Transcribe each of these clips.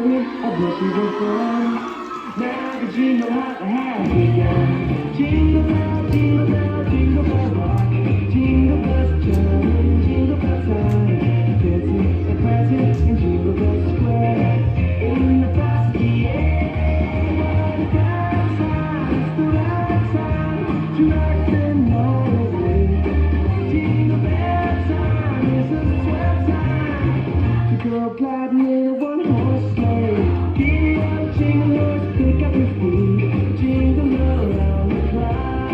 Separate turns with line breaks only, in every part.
story of what we were born. Now the jingle hop has begun. Jingle bell, jingle bell, jingle bell rock. Jingle bells chime, jingle bell time. Dancing and prancing in Jingle Bell Square. In the frosty air, the right time, it's the right time to rock the night. Jingle bell time is a swell time to go gliding in a one-horse sleigh. Giddy up, jingle horse, pick up your feet, jingle around the clock.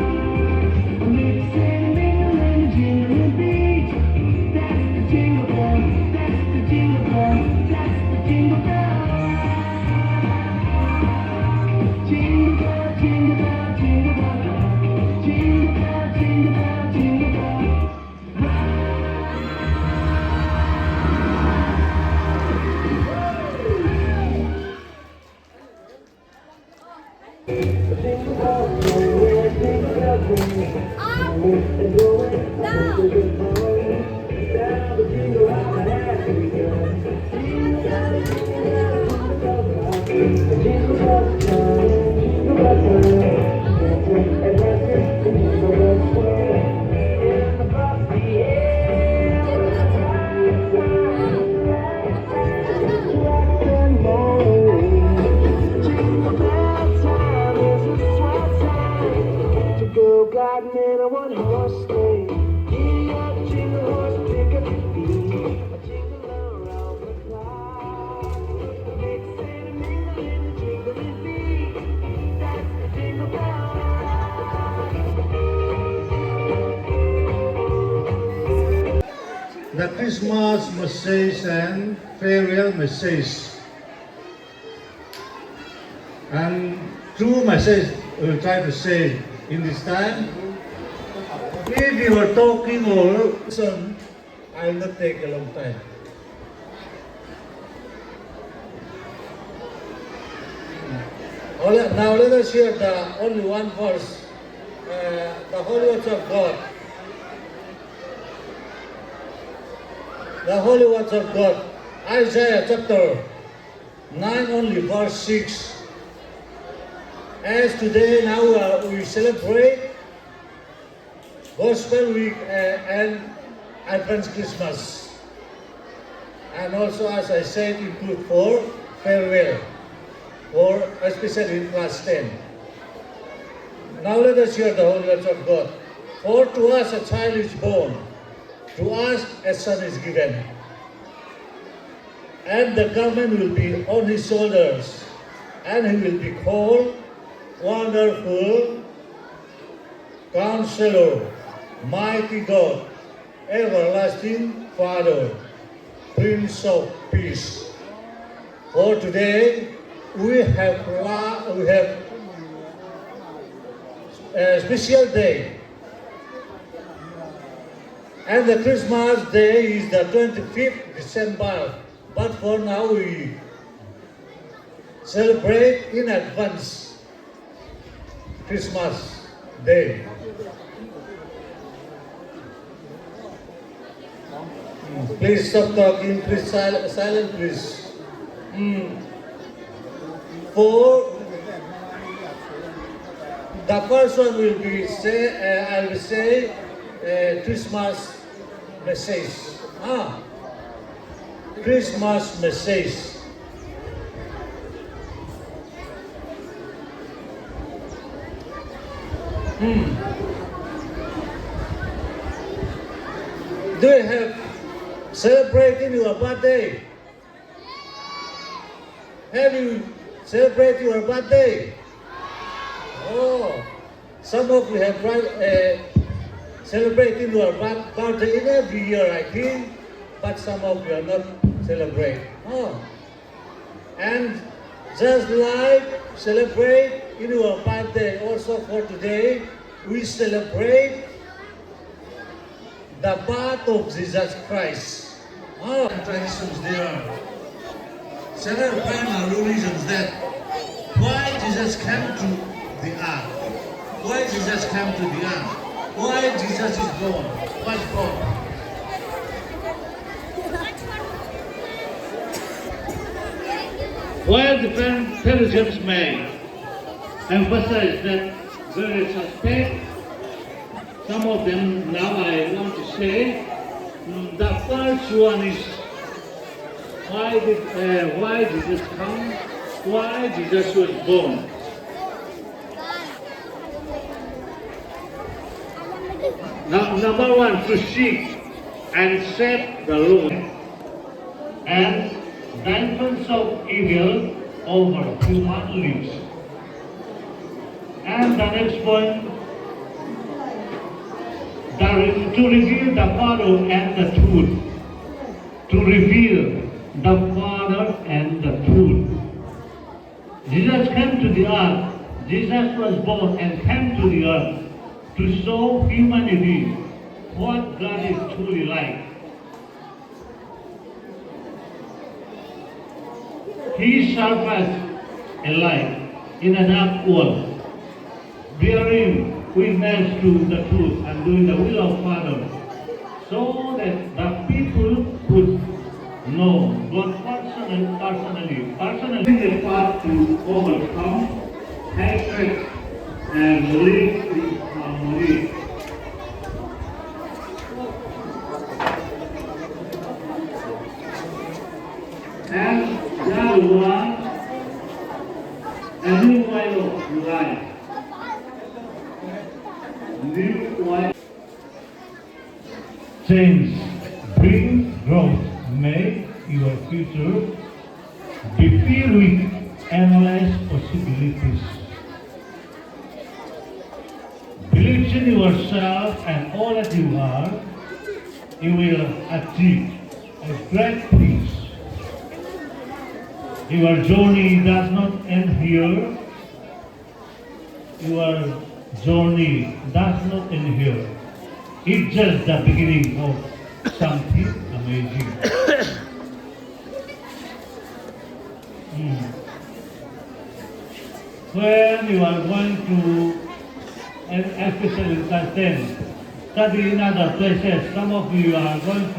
A mix and mingle and a jingling beat. That's the jingle bell, that's the jingle bell, that's the jingle bell. Jingle bell, jingle bell, jingle bell rock. Jingle bell, jingle bell, jingle bell. Gliding in a one-horse sleigh. Giddy up, jingle horse, pick up your feet. A jingle around the clock. A mix and a mingle and a jingling beat. That's the jingle bell.
The Christmas message and farewell message. And two messages we'll try to say in this time. If you are talking or listen, I will not take a long time. Now let us hear the only one verse, the Holy Words of God. The Holy Words of God, Isaiah chapter 9 only verse 6. As today now we celebrate Gospel Week and Advent Christmas. And also, as I said, include for farewell, or especially in class 10. Now let us hear the Holy Words of God. For to us a child is born, to us a son is given, and the government will be on his shoulders, and he will be called Wonderful Counselor, Mighty God, Everlasting Father, Prince of Peace. For today we have a special day, and the Christmas day is the 25th December. But for now we celebrate in advance Christmas Day. Please stop talking, please silent please. For the first one will be I will say Christmas message. Christmas message. Do you have celebrating your birthday? Have you celebrated your birthday? Oh, some of you have celebrating your birthday in every year, I think, but some of you are not celebrating. Oh, and just like celebrate in your birthday, also for today, we celebrate the birth of Jesus Christ. Traditions there are several primary reasons that why Jesus came to the earth. Why Jesus came to the earth. Why Jesus is born. Was born.
While different theologians may emphasize that various aspects, some of them now I want to say, the first one is why Jesus come, why Jesus was born. Now, number one, to seek and save the Lord, and the influence of evil over human lives. And the next point, to reveal the Father and the truth. To reveal the Father and the truth. Jesus came to the earth. Jesus was born and came to the earth to show humanity what God is truly like. He served as a light in a dark world, bearing witness to the truth and doing the will of Father, so that the people could know God personally the path to overcome hatred and live in harmony. And the other one, a new way of life. New way. Change brings growth. Make your future be filled with endless possibilities. Believe in yourself and all that you are, you will achieve a great peace. Your journey does not end here. Your journey does not end here. It's just the beginning of something amazing. When you are going to, and especially in class 10, study in other places, some of you are going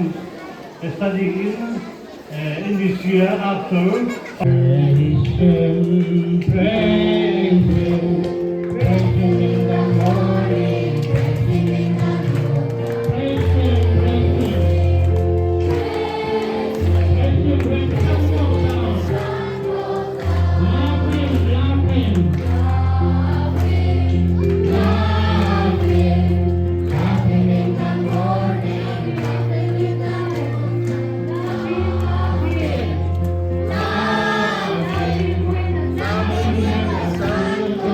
to study in this year after. Praise Him, praise Him, praise Him in the morning, praise Him in the noon, praise Him, praise Him, praise Him when the sun goes down, love Him, love Him, love Him, love Him, love Him in the morning, love Him in the noon, love Him, love Him when the sun goes down.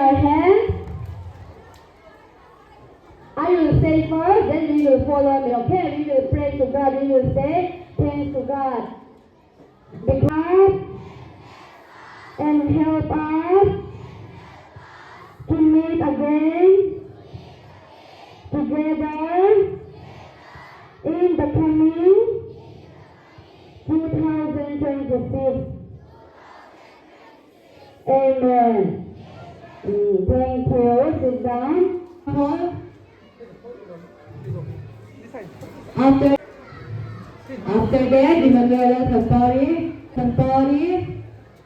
our hands. I will say first, then we will follow me, okay? We will pray to God, we will say thanks to God. Because and help us to meet again together in the coming 2026. Amen. Thank you. Sit down. After that, Emmanuel Santori.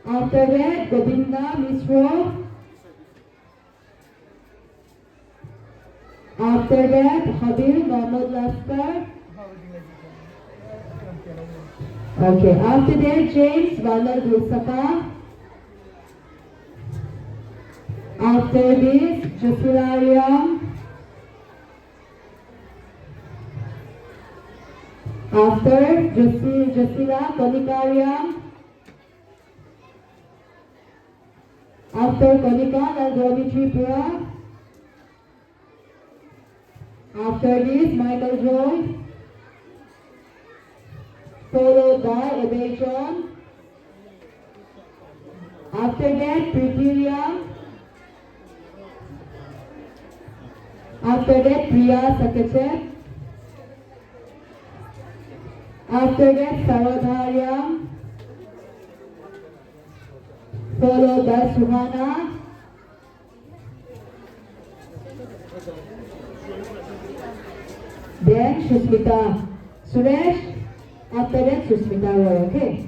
After that, Govinda Misro. After that, Habil Mahmoud Laskar. Okay, after that, James Valar Gusaka. After this, Josilariam. After Josila Konikariam. After Konika, Nalgobi Tripura. After this, Michael Joy. Followed by Ebe John. After that, Pritiria. After that, Priya Sakachet. After that, Sarodharyam. Followed by Suhana. Then Susmita. Suresh. After that, Susmita Roy, okay?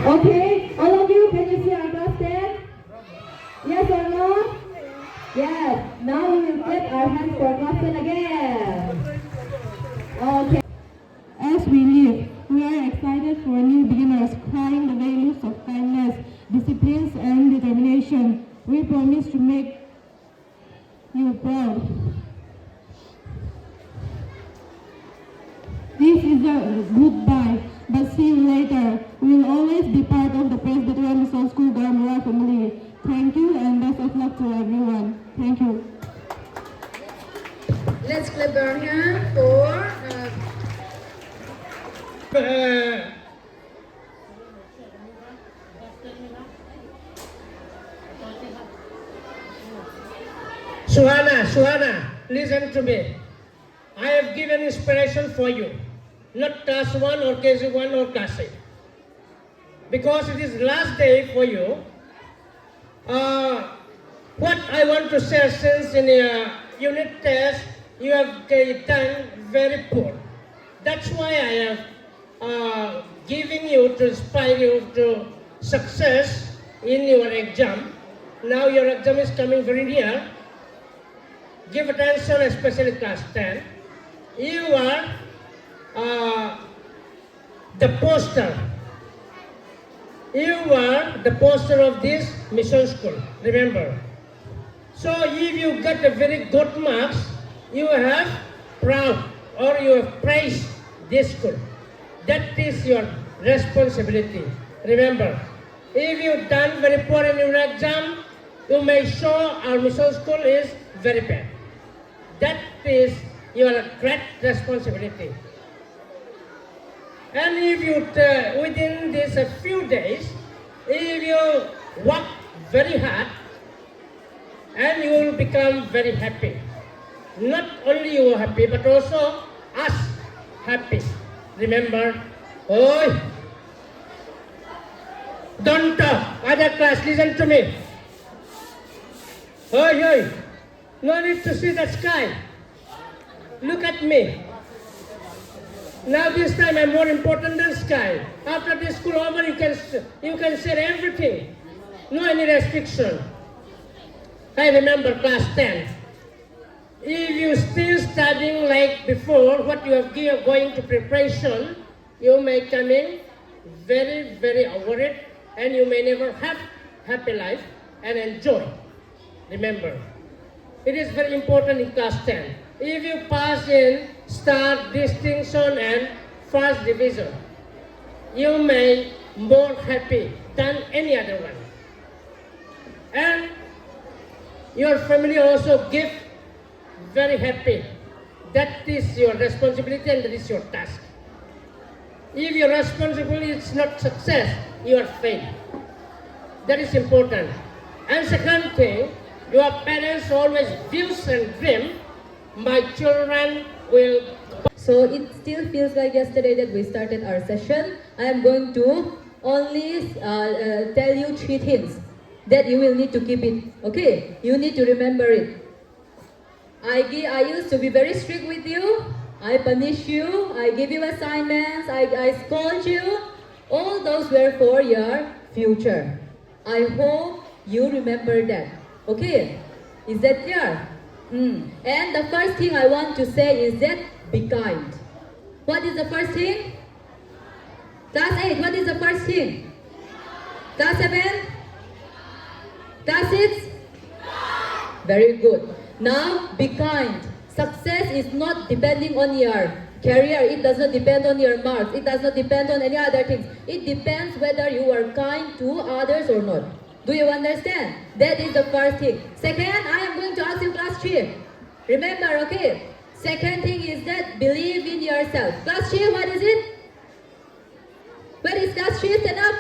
Okay, all of you, can you see our class stand? Yes or no? Yes. Now we will clap our hands for class stand again. Okay. As we live, we are excited for new beginners, carrying the values of kindness, disciplines, and determination. We promise to make you proud. This is a goodbye, but see you later. We will always be part of the Presbyterian Mission School Gharmura family. Thank you and best of luck to everyone. Thank you.
Let's clap our hands for
Suhana, listen to me. I have given inspiration for you, not class 1 or KG1 or class 8. Because it is last day for you, what I want to share, since in your unit test, you have done very poor. That's why I am giving you to inspire you to success in your exam. Now your exam is coming very near. Give attention, especially class 10. You are the poster. You are the poster of this mission school, remember. So if you get a very good marks, you have proud or you have praised this school. That is your responsibility. Remember, if you done very poor in your exam, you may show our mission school is very bad. That is your great responsibility. And if you, within these few days, if you work very hard, and you will become very happy. Not only you are happy, but also us happy. Remember, oi, don't talk. Other class, listen to me. Oi, oi. No need to see the sky. Look at me. Now this time I'm more important than sky. After this school over, you can share everything. No any restriction. I remember class 10. If you still studying like before, what you have going to preparation, you may come in very, very worried, and you may never have happy life and enjoy. Remember, it is very important in class 10. If you pass in star, distinction, and first division, you may more happy than any other one. And your family also give very happy. That is your responsibility and that is your task. If your responsibility is not success, you are failed. That is important. And second thing, your parents always views and dream, my children will.
So it still feels like yesterday that we started our session. I am going to only tell you 3 things that you will need to keep it. Okay, you need to remember it. I used to be very strict with you. I punish you. I give you assignments. I scold you. All those were for your future. I hope you remember that. Okay, is that clear? And the first thing I want to say is that be kind. What is the first thing? Class 8, what is the first thing? Class 7? Class 6? Very good. Now, be kind. Success is not depending on your career. It does not depend on your marks. It does not depend on any other things. It depends whether you are kind to others or not. Do you understand? That is the first thing. Second, I am going to ask you class 3. Remember, okay? Second thing is that believe in yourself. Class 3, what is it? Where is class 3? Stand up.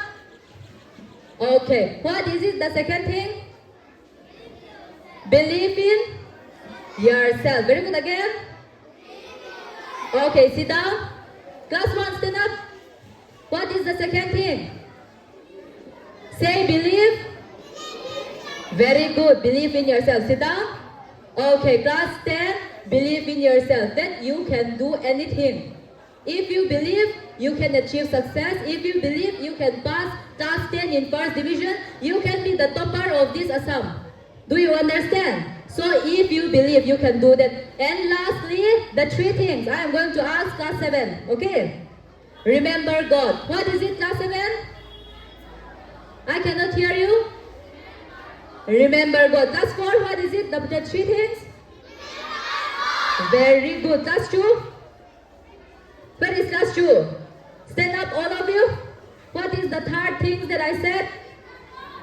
Okay. What is it? The second thing? Believe in yourself. Very good again. Okay, sit down. Class 1, stand up. What is the second thing? Say believe. Very good. Believe in yourself. Sit down. Okay, class 10. Believe in yourself that you can do anything. If you believe, you can achieve success. If you believe, you can pass class 10 in first division. You can be the topper of this Assam. Do you understand? So if you believe, you can do that. And lastly, the 3 things I am going to ask class 7. Okay? Remember God. What is it, class 7? I cannot hear you. Remember God. Class 4, what is it? The 3 things? Very good. Class 2? Where is class 2? Stand up, all of you. What is the third thing that I said?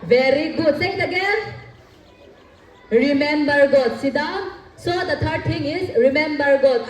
Very good. Say it again. Remember God. Sit down. So the third thing is remember God.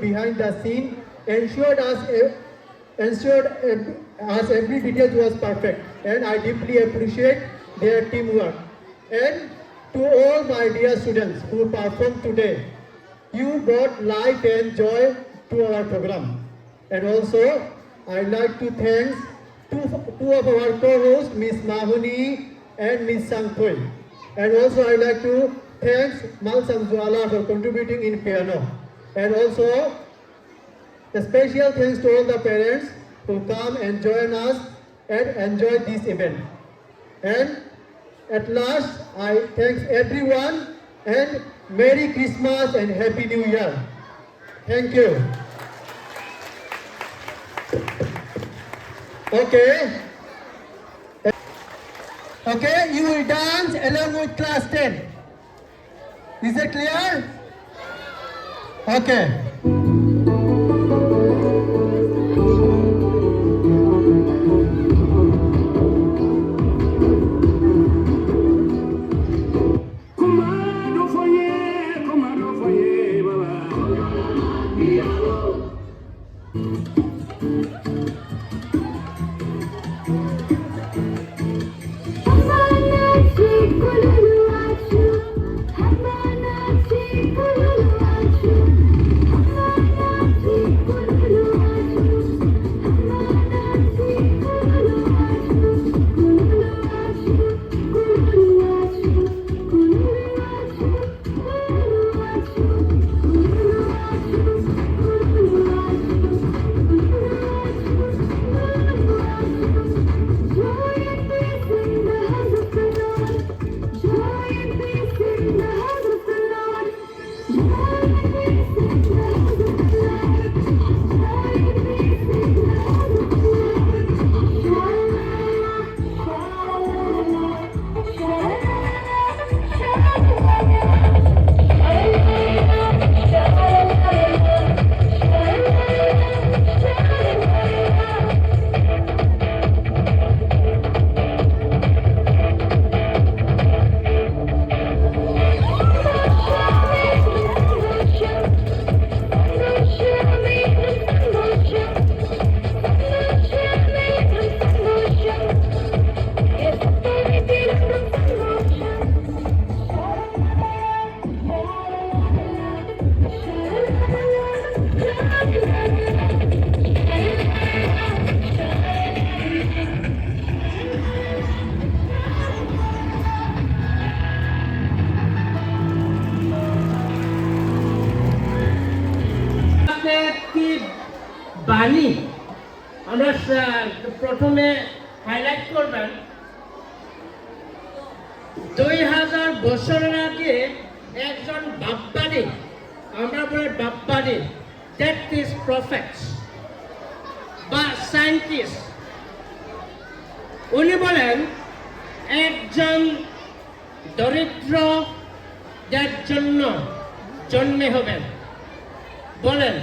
Behind the scene ensured us every detail was perfect, and I deeply appreciate their teamwork. And to all my dear students who performed today, you brought life and joy to our program. And also, I'd like to thank two of our co-hosts, Miss Mahuni and Miss Sangpui. And also, I'd like to thank Mal Samjwala for contributing in piano. And also, a special thanks to all the parents who come and join us and enjoy this event. And at last, I thank everyone and Merry Christmas and Happy New Year. Thank you. Okay. Okay, you will dance along with class 10. Is it clear? Okay.
Commando foyer, baba.
বাণী আমরা প্রথমে highlight করবেন 2000 বছরের আগে একজন বাপ্পানি, আমরা বলি বাপ্পানি, that is prophets বা সায়েন্টিস্ট, উনি বলেন একজন দরিদ্র যার জন্য জন্মে হবেন। বলেন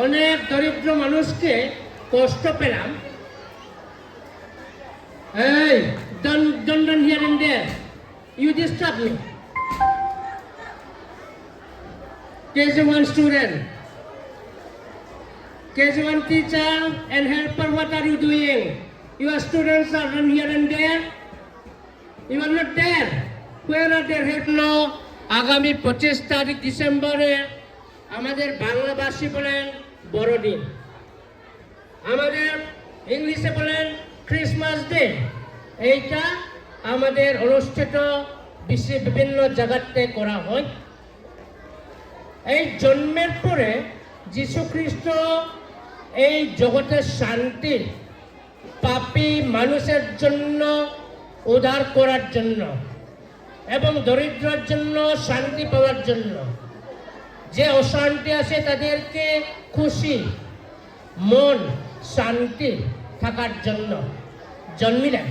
অনেক দরিদ্র মানুষকে কষ্ট পেলাম। Hey, don't run here and there. You disturb me. KG1 student, KG1 teacher and helper, what are you doing? Your students are run here and there. You are not there. Where are their help now? আগামী 25 তারিখ ডিসেম্বরে আমাদের বাংলাভাষী বলেন বড়দিন, আমাদের ইংলিশে বলেন ক্রিসমাস ডে। এইটা আমাদের অনুষ্ঠিত বিশ্বের বিভিন্ন জায়গাতে করা হয়। এই জন্মের পরে যীশু খ্রিস্ট এই জগতের শান্তি পাপী মানুষের জন্য উদ্ধার করার জন্য এবং দরিদ্রের জন্য শান্তি পাওয়ার জন্য, যে অশান্তি আছে তাদেরকে খুশি মন শান্তি থাকার জন্য জন্মিলেন।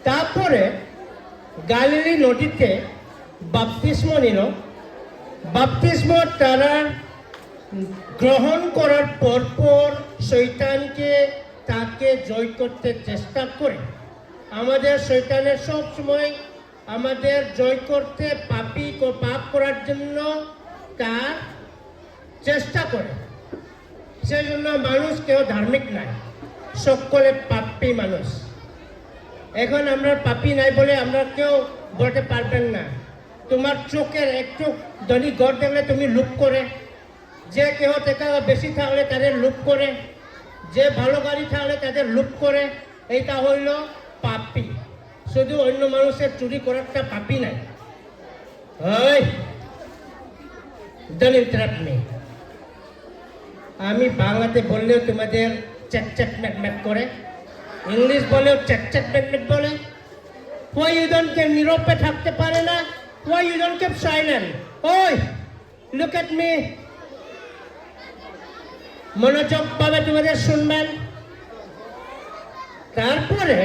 তারপরে গালিলি নদীতে বাপ্তিস্ম নিল। বাপ্তিস্ম তারা গ্রহণ করার পর শয়তানকে তাকে জয় করতে চেষ্টা করে। আমাদের শয়তানের সব সময় আমাদের জয় করতে পাপ করার জন্য তার চেষ্টা করে। সেই জন্য মানুষ কেউ ধার্মিক নাই, সকলে পাপী মানুষ। এখন আমরা পাপী নাই বলে আমরা কেউ বলতে পারবেন না। তোমার চোখের একটু ধনী ঘর দেখলে তুমি লুপ করে, যে কেউ টাকা বেশি থাকলে তাদের লুপ করে, যে ভালো গাড়ি থাকলে তাদের লুপ করে। এইটা হইল পাপী। শুধু অন্য মানুষের চুরি করারটা পাপী নাই। Don't interrupt me. আমি বাংলাতে বললেও তোমাদের চ্যাট ম্যাক করে, ইংলিশ বলেও চ্যাট ম্যাক বলে। Why you don't keep নীরবে থাকতে পারে না? Why you don't keep silent? ওই, look at me. মনোযোগ পাবে তোমাদের শুনবেন। তারপরে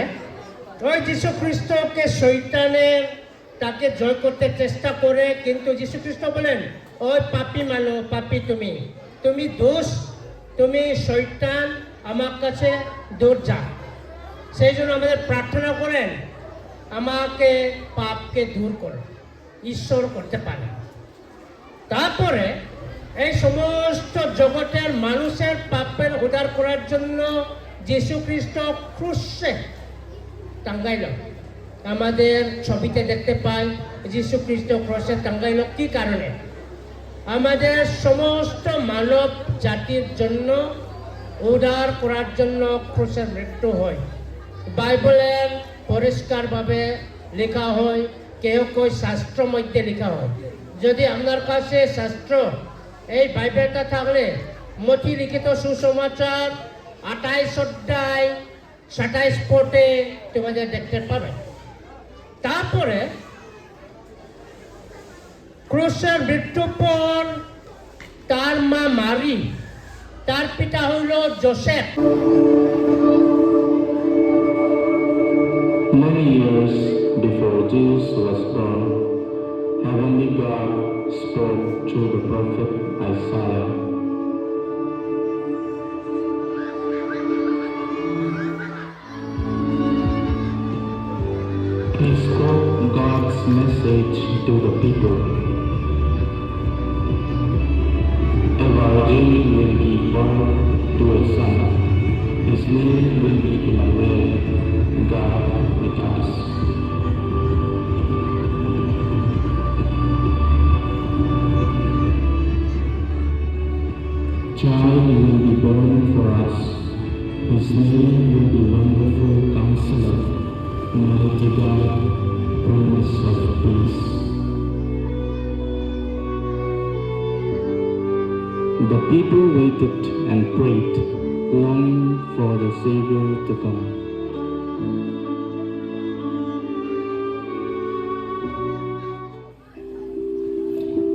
ওই যীশু খ্রিস্টকে শয়তানের তাকে জয় করতে চেষ্টা করে, কিন্তু যীশু খ্রিস্ট বলেন, ওই পাপী মানো, পাপী তুমি দোষ, তুমি শয়তান, আমার কাছে দূর যা। সেই জন্য আমাদের প্রার্থনা করেন, আমাকে পাপকে দূর করো, ঈশ্বর করতে পারে। তারপরে এই সমস্ত জগতের মানুষের পাপের উদ্ধার করার জন্য যীশু খ্রিস্ট ক্রুশে টাঙ্গাইল। আমাদের ছবিতে দেখতে পাই যীশু খ্রিস্ট ক্রুশে টাঙ্গাইল কি কারণে? আমাদের সমস্ত মানব জাতির জন্য উদ্ধার করার জন্য ক্রুশের মৃত্যু হয়। বাইবেলের পরিষ্কারভাবে লেখা হয়, কেউ শাস্ত্র মধ্যে লেখা হয়। যদি আপনার কাছে শাস্ত্র এই বাইবেলটা থাকলে মথি লিখিত সুসমাচার 28 অধ্যায় 27 পদে তোমাদের দেখতে পাবে। তারপরে ক্রুশের মৃত্যুর পর তার মা মারি, তার পিতা হইল Joseph.
Many years before Jesus was born, Heavenly God spoke through the prophet Isaiah. He spoke God's message to the people. A virgin will be born to a son. His name will be Emmanuel, God with us. Child will be born for us. His name will be Wonderful Counselor, Mighty God, Prince of Peace. The people waited and prayed, longing for the Savior to come.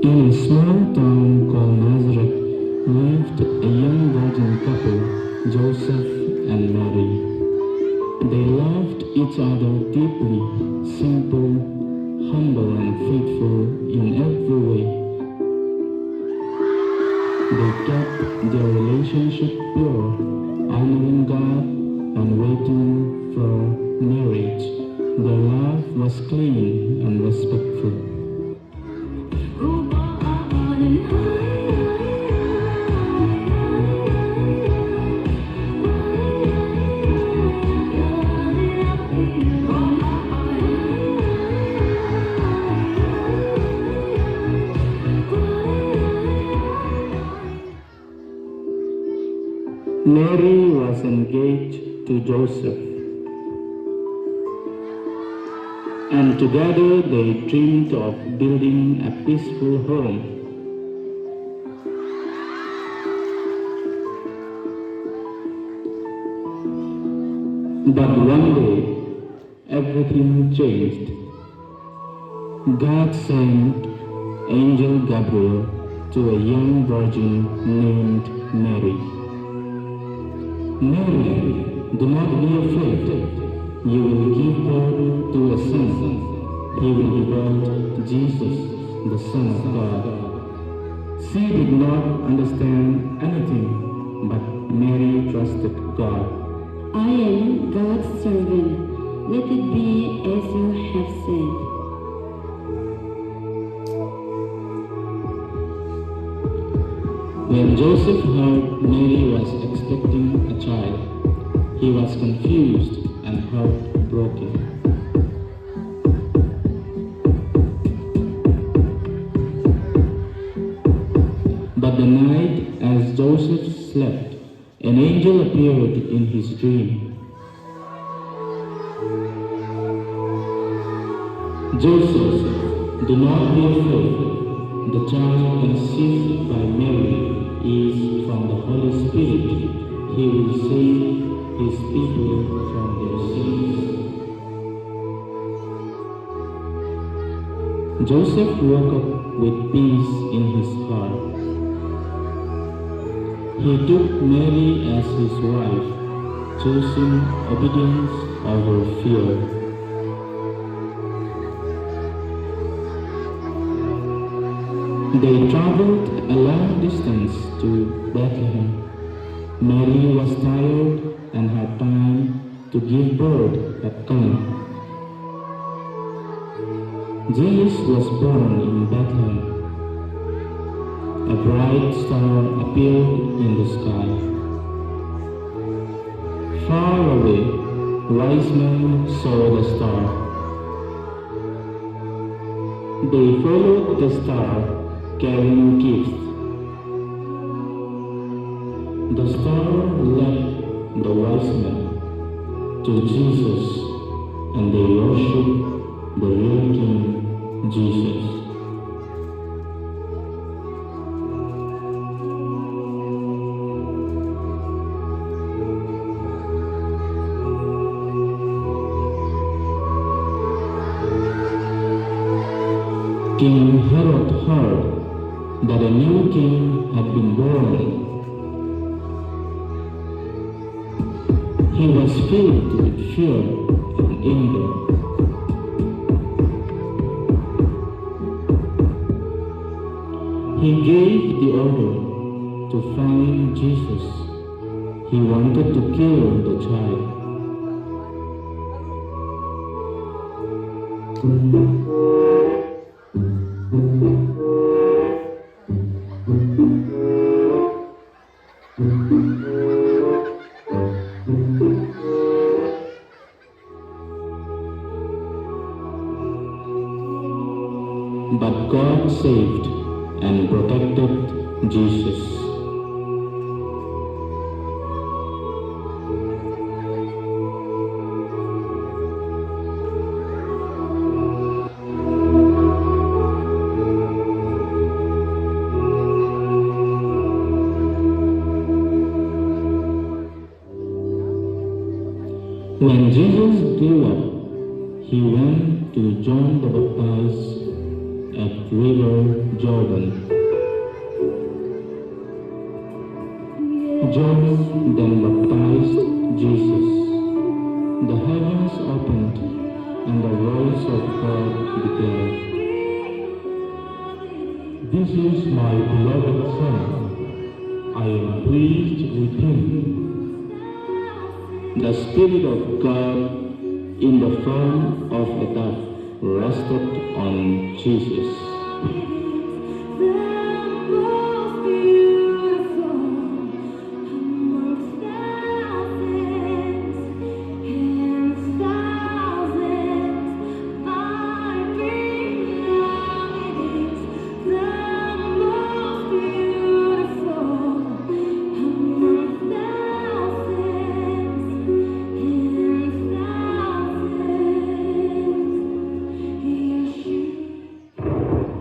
In a small town called Nazareth lived a young virgin couple, Joseph and Mary. They loved each other deeply, simple, humble and faithful in every way. They kept their relationship pure, honoring God and waiting for marriage. Their love was clean and respectful. Mary was engaged to Joseph, and together they dreamed of building a peaceful home. But one day, everything changed. God sent Angel Gabriel to a young virgin named Mary. Mary, do not be afraid. You will give birth to a son. He will be called Jesus, the Son of God. She did not understand anything, but Mary trusted God.
I am God's servant. Let it be as you have said.
When Joseph heard Mary was expecting a child, he was confused and heartbroken. But the night as Joseph slept, an angel appeared in his dream. Joseph, do not be afraid.
The child conceived by Mary is from the Holy Spirit. He will save his people from their sins. Joseph woke up with peace in his heart. He took Mary as his wife, choosing obedience over fear. They traveled a long distance to Bethlehem. Mary was tired and her time to give birth had come. Jesus was born in Bethlehem. A bright star appeared in the sky. Far away, wise men saw the star. They followed the star, carrying gifts. The star led the wise men to Jesus, and they worshipped the real King, Jesus. King Herod heard that a new king had been born. He was filled with fear and anger. He gave the order to find Jesus. He wanted to kill the child. But God saved and protected Jesus. When Jesus grew up, he went to John the Baptist at River Jordan. John then baptized Jesus. The heavens opened and the voice of God declared, "This is my beloved Son. I am pleased with him." The Spirit of God in the form of a dove rested on Jesus.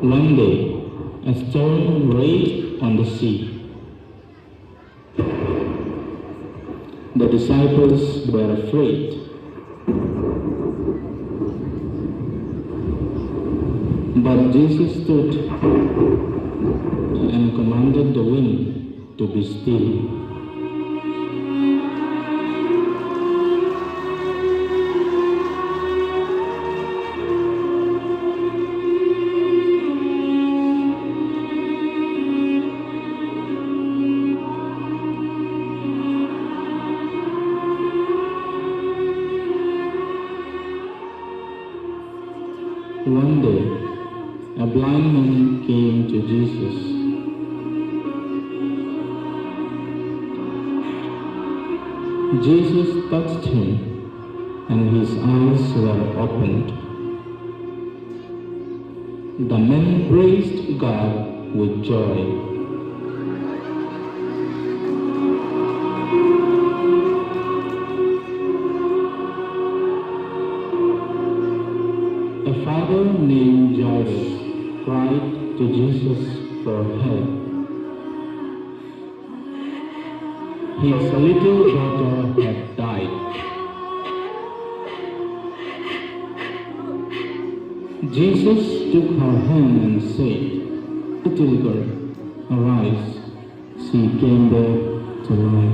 One day, a storm raged on the sea. The disciples were afraid. But Jesus stood and commanded the wind to be still. One day, a blind man came to Jesus. Jesus touched him, and his eyes were opened. The man praised God with joy. A father named Jairus cried to Jesus for help. His little daughter had died. Jesus took her hand and said, "Little girl, arise." She came back to life.